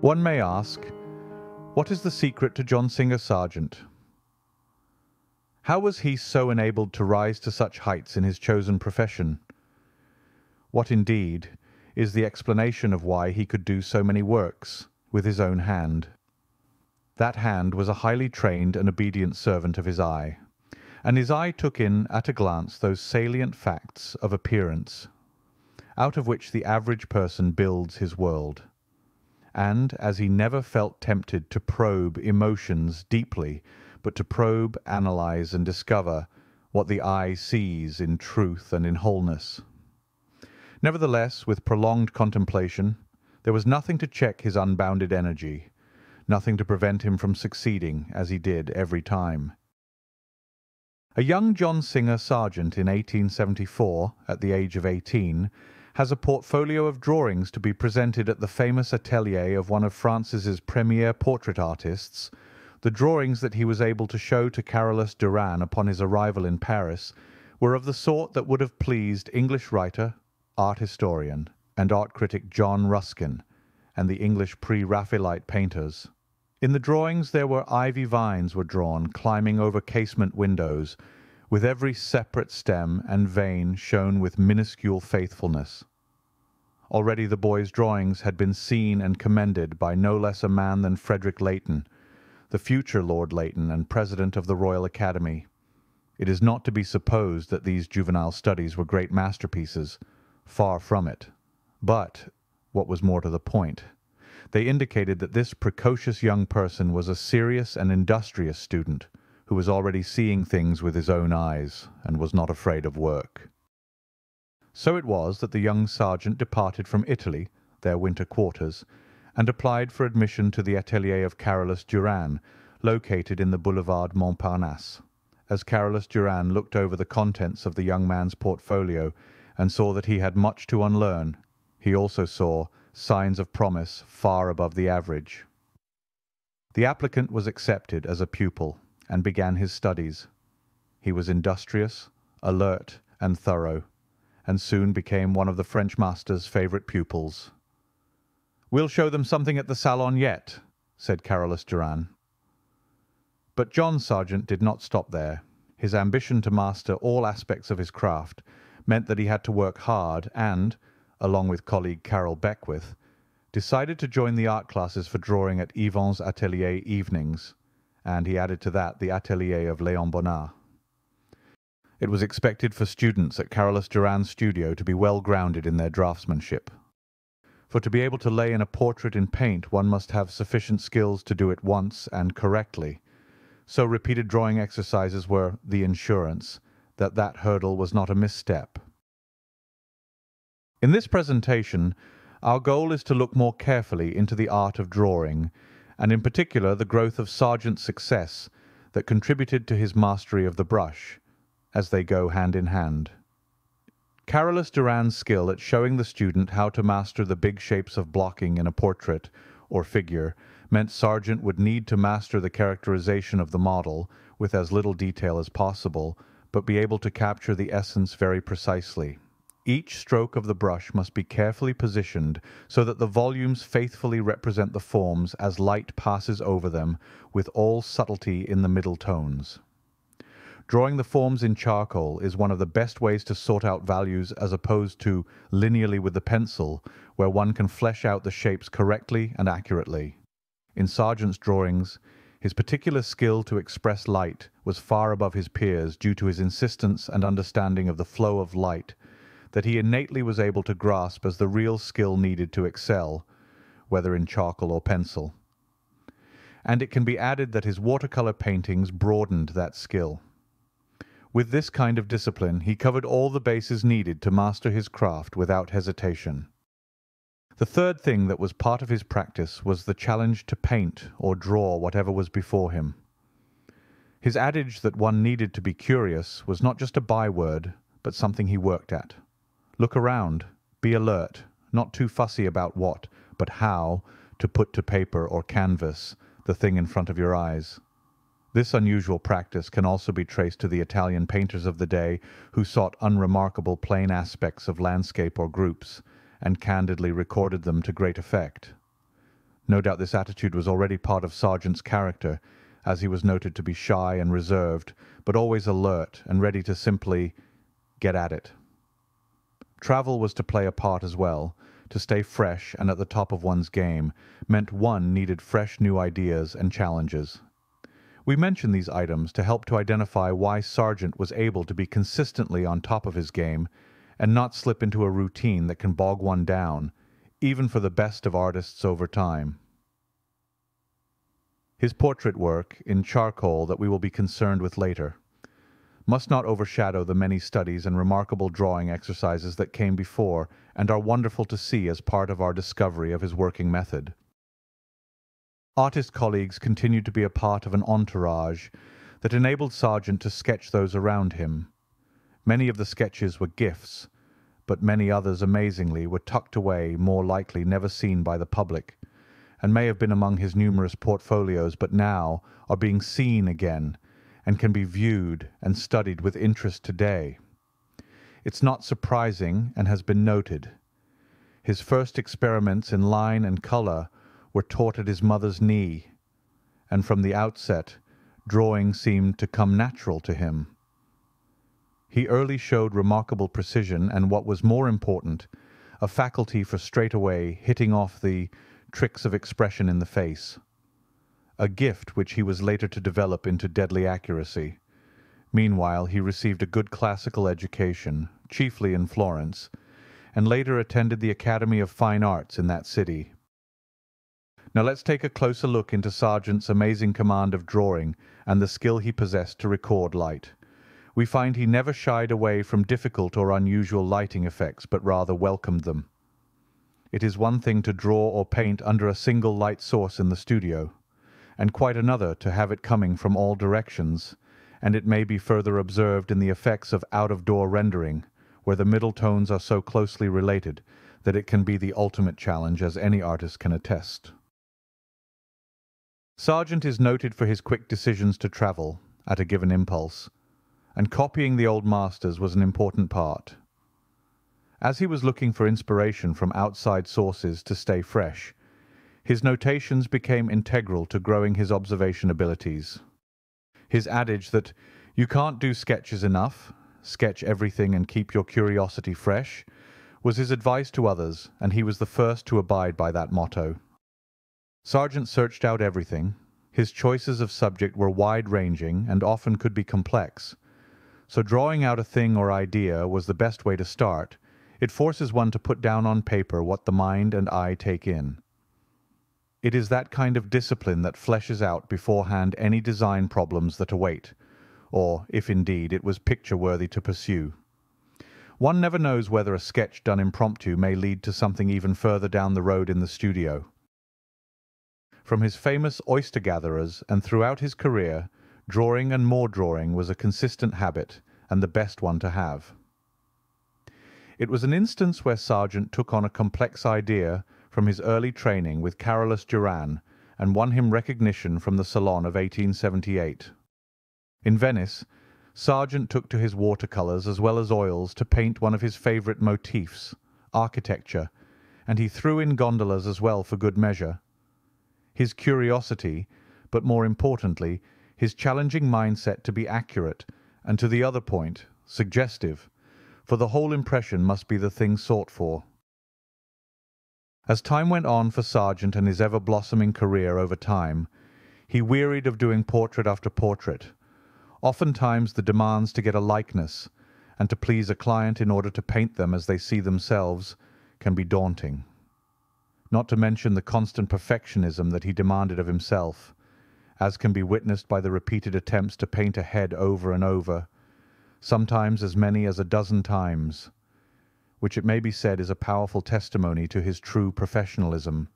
One may ask, what is the secret to John Singer Sargent? How was he so enabled to rise to such heights in his chosen profession? What, indeed, is the explanation of why he could do so many works with his own hand? That hand was a highly trained and obedient servant of his eye, and his eye took in at a glance those salient facts of appearance, out of which the average person builds his world. And as he never felt tempted to probe emotions deeply, but to probe, analyze, and discover what the eye sees in truth and in wholeness. Nevertheless, with prolonged contemplation, there was nothing to check his unbounded energy, nothing to prevent him from succeeding as he did every time. A young John Singer Sargent in 1874, at the age of 18, has a portfolio of drawings to be presented at the famous atelier of one of France's premier portrait artists. The drawings that he was able to show to Carolus Duran upon his arrival in Paris were of the sort that would have pleased English writer, art historian, and art critic John Ruskin, and the English pre-Raphaelite painters. In the drawings there were ivy vines were drawn climbing over casement windows, with every separate stem and vein shown with minuscule faithfulness. Already the boy's drawings had been seen and commended by no less a man than Frederick Leighton, the future Lord Leighton and President of the Royal Academy. It is not to be supposed that these juvenile studies were great masterpieces, far from it, but, what was more to the point, they indicated that this precocious young person was a serious and industrious student, who was already seeing things with his own eyes, and was not afraid of work. So it was that the young sergeant departed from Italy, their winter quarters, and applied for admission to the atelier of Carolus Duran, located in the Boulevard Montparnasse. As Carolus Duran looked over the contents of the young man's portfolio and saw that he had much to unlearn, he also saw signs of promise far above the average. The applicant was accepted as a pupil and began his studies. He was industrious, alert, and thorough, and soon became one of the French master's favourite pupils. "We'll show them something at the salon yet," said Carolus Duran. But John Sargent did not stop there. His ambition to master all aspects of his craft meant that he had to work hard and, along with colleague Carroll Beckwith, decided to join the art classes for drawing at Yvon's atelier evenings, and he added to that the atelier of Léon Bonnat. It was expected for students at Carolus Duran's studio to be well grounded in their draughtsmanship. For to be able to lay in a portrait in paint one must have sufficient skills to do it once and correctly, so repeated drawing exercises were the insurance that that hurdle was not a misstep. In this presentation, our goal is to look more carefully into the art of drawing, and in particular the growth of Sargent's success that contributed to his mastery of the brush, as they go hand in hand. Carolus Duran's skill at showing the student how to master the big shapes of blocking in a portrait or figure meant Sargent would need to master the characterization of the model with as little detail as possible, but be able to capture the essence very precisely. Each stroke of the brush must be carefully positioned so that the volumes faithfully represent the forms as light passes over them, with all subtlety in the middle tones. Drawing the forms in charcoal is one of the best ways to sort out values as opposed to linearly with the pencil, where one can flesh out the shapes correctly and accurately. In Sargent's drawings, his particular skill to express light was far above his peers due to his insistence and understanding of the flow of light that he innately was able to grasp as the real skill needed to excel, whether in charcoal or pencil. And it can be added that his watercolour paintings broadened that skill. With this kind of discipline he covered all the bases needed to master his craft without hesitation. The third thing that was part of his practice was the challenge to paint or draw whatever was before him. His adage that one needed to be curious was not just a byword, but something he worked at. Look around, be alert, not too fussy about what, but how, to put to paper or canvas the thing in front of your eyes. This unusual practice can also be traced to the Italian painters of the day who sought unremarkable plain aspects of landscape or groups, and candidly recorded them to great effect. No doubt this attitude was already part of Sargent's character, as he was noted to be shy and reserved, but always alert and ready to simply get at it. Travel was to play a part as well. To stay fresh and at the top of one's game meant one needed fresh new ideas and challenges. We mention these items to help to identify why Sargent was able to be consistently on top of his game and not slip into a routine that can bog one down, even for the best of artists over time. His portrait work in charcoal that we will be concerned with later must not overshadow the many studies and remarkable drawing exercises that came before and are wonderful to see as part of our discovery of his working method. Artist colleagues continued to be a part of an entourage that enabled Sargent to sketch those around him. Many of the sketches were gifts, but many others, amazingly, were tucked away, more likely never seen by the public, and may have been among his numerous portfolios, but now are being seen again and can be viewed and studied with interest today. It's not surprising and has been noted. His first experiments in line and colour were taught at his mother's knee, and from the outset, drawing seemed to come natural to him. He early showed remarkable precision and, what was more important, a faculty for straightaway hitting off the tricks of expression in the face, a gift which he was later to develop into deadly accuracy. Meanwhile, he received a good classical education, chiefly in Florence, and later attended the Academy of Fine Arts in that city. Now let's take a closer look into Sargent's amazing command of drawing and the skill he possessed to record light. We find he never shied away from difficult or unusual lighting effects, but rather welcomed them. It is one thing to draw or paint under a single light source in the studio, and quite another to have it coming from all directions, and it may be further observed in the effects of out-of-door rendering, where the middle tones are so closely related that it can be the ultimate challenge, as any artist can attest. Sargent is noted for his quick decisions to travel at a given impulse, and copying the old masters was an important part. As he was looking for inspiration from outside sources to stay fresh, his notations became integral to growing his observation abilities. His adage that "you can't do sketches enough, sketch everything and keep your curiosity fresh" was his advice to others, and he was the first to abide by that motto. Sargent searched out everything. His choices of subject were wide-ranging and often could be complex. So drawing out a thing or idea was the best way to start. It forces one to put down on paper what the mind and eye take in. It is that kind of discipline that fleshes out beforehand any design problems that await, or if indeed it was picture-worthy to pursue. One never knows whether a sketch done impromptu may lead to something even further down the road in the studio. From his famous oyster-gatherers and throughout his career, drawing and more drawing was a consistent habit, and the best one to have. It was an instance where Sargent took on a complex idea from his early training with Carolus Duran and won him recognition from the Salon of 1878. In Venice, Sargent took to his watercolours as well as oils to paint one of his favourite motifs, architecture, and he threw in gondolas as well for good measure. His curiosity, but more importantly, his challenging mindset to be accurate, and to the other point, suggestive, for the whole impression must be the thing sought for. As time went on for Sargent and his ever-blossoming career over time, he wearied of doing portrait after portrait. Oftentimes the demands to get a likeness and to please a client in order to paint them as they see themselves can be daunting. Not to mention the constant perfectionism that he demanded of himself, as can be witnessed by the repeated attempts to paint a head over and over, sometimes as many as a dozen times, which it may be said is a powerful testimony to his true professionalism.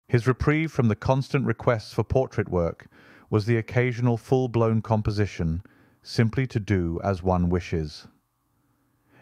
His reprieve from the constant requests for portrait work was the occasional full-blown composition, simply to do as one wishes.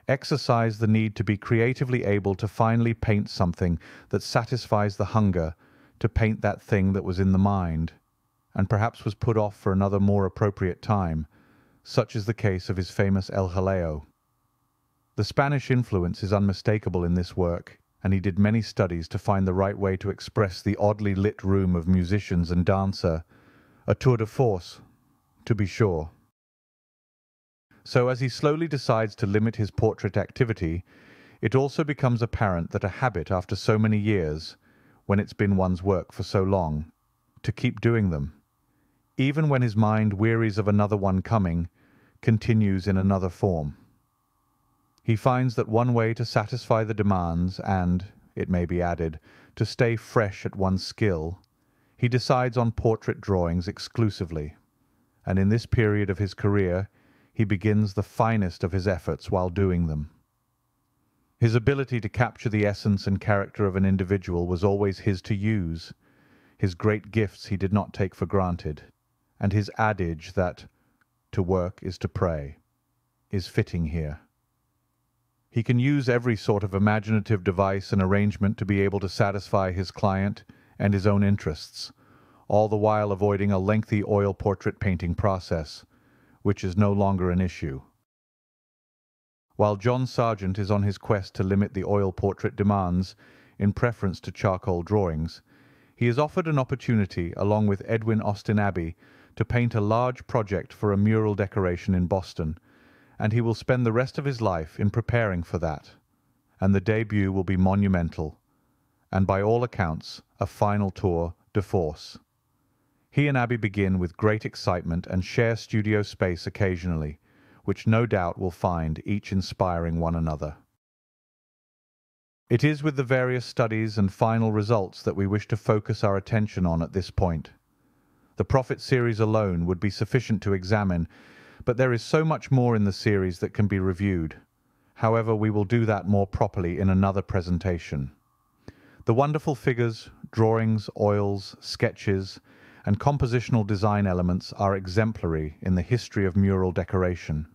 Exercise the need to be creatively able to finally paint something that satisfies the hunger to paint that thing that was in the mind, and perhaps was put off for another more appropriate time. Such is the case of his famous El Jaleo. The Spanish influence is unmistakable in this work. and he did many studies to find the right way to express the oddly lit room of musicians and dancer, a tour de force, to be sure. So as he slowly decides to limit his portrait activity, it also becomes apparent that a habit after so many years, when it's been one's work for so long, to keep doing them, even when his mind wearies of another one coming, continues in another form. He finds that one way to satisfy the demands and, it may be added, to stay fresh at one's skill, he decides on portrait drawings exclusively, and in this period of his career he begins the finest of his efforts while doing them. His ability to capture the essence and character of an individual was always his to use. His great gifts he did not take for granted, and his adage that "to work is to pray" is fitting here. He can use every sort of imaginative device and arrangement to be able to satisfy his client and his own interests, all the while avoiding a lengthy oil portrait painting process, which is no longer an issue. While John Sargent is on his quest to limit the oil portrait demands in preference to charcoal drawings, he is offered an opportunity, along with Edwin Austin Abbey, to paint a large project for a mural decoration in Boston, and he will spend the rest of his life in preparing for that, and the debut will be monumental, and by all accounts a final tour de force. He and Abbey begin with great excitement and share studio space occasionally, which no doubt will find each inspiring one another. It is with the various studies and final results that we wish to focus our attention on at this point. The Prophet series alone would be sufficient to examine, but there is so much more in the series that can be reviewed. However, we will do that more properly in another presentation. The wonderful figures, drawings, oils, sketches, and compositional design elements are exemplary in the history of mural decoration.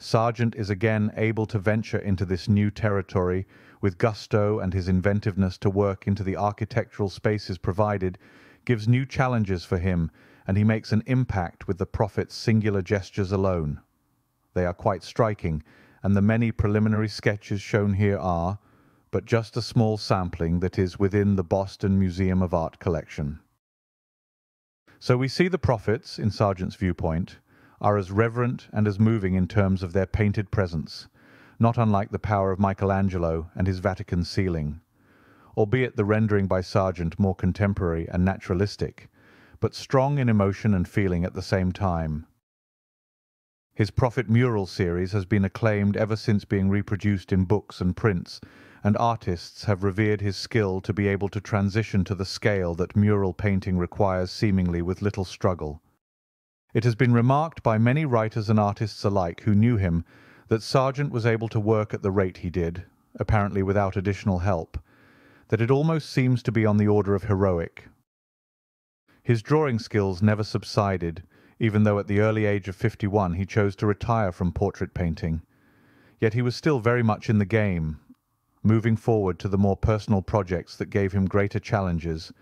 Sargent is again able to venture into this new territory with gusto, and his inventiveness to work into the architectural spaces provided gives new challenges for him, and he makes an impact with the Prophet's singular gestures alone. They are quite striking, and the many preliminary sketches shown here are but just a small sampling that is within the Boston Museum of Art collection. So we see the Prophets, in Sargent's viewpoint, are as reverent and as moving in terms of their painted presence, not unlike the power of Michelangelo and his Vatican ceiling, albeit the rendering by Sargent more contemporary and naturalistic, but strong in emotion and feeling at the same time. His Prophet mural series has been acclaimed ever since being reproduced in books and prints, and artists have revered his skill to be able to transition to the scale that mural painting requires seemingly with little struggle. It has been remarked by many writers and artists alike who knew him that Sargent was able to work at the rate he did, apparently without additional help, that it almost seems to be on the order of heroic. His drawing skills never subsided, even though at the early age of 51 he chose to retire from portrait painting. Yet he was still very much in the game, moving forward to the more personal projects that gave him greater challenges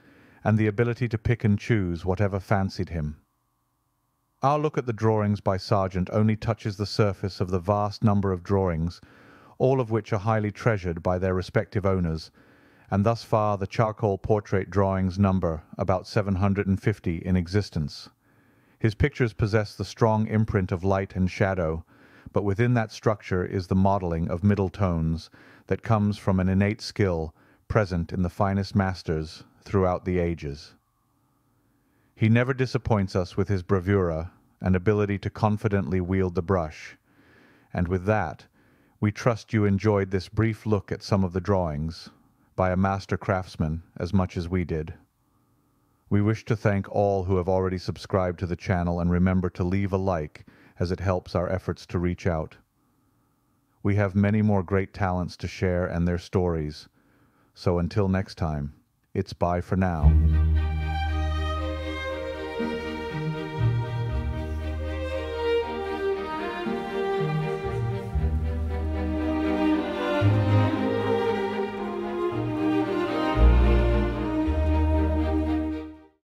and the ability to pick and choose whatever fancied him. Our look at the drawings by Sargent only touches the surface of the vast number of drawings, all of which are highly treasured by their respective owners, and thus far the charcoal portrait drawings number about 750 in existence. His pictures possess the strong imprint of light and shadow, but within that structure is the modelling of middle tones that comes from an innate skill present in the finest masters throughout the ages. He never disappoints us with his bravura and ability to confidently wield the brush, and with that we trust you enjoyed this brief look at some of the drawings by a master craftsman as much as we did. We wish to thank all who have already subscribed to the channel, and remember to leave a like as it helps our efforts to reach out. We have many more great talents to share and their stories, so until next time, it's bye for now.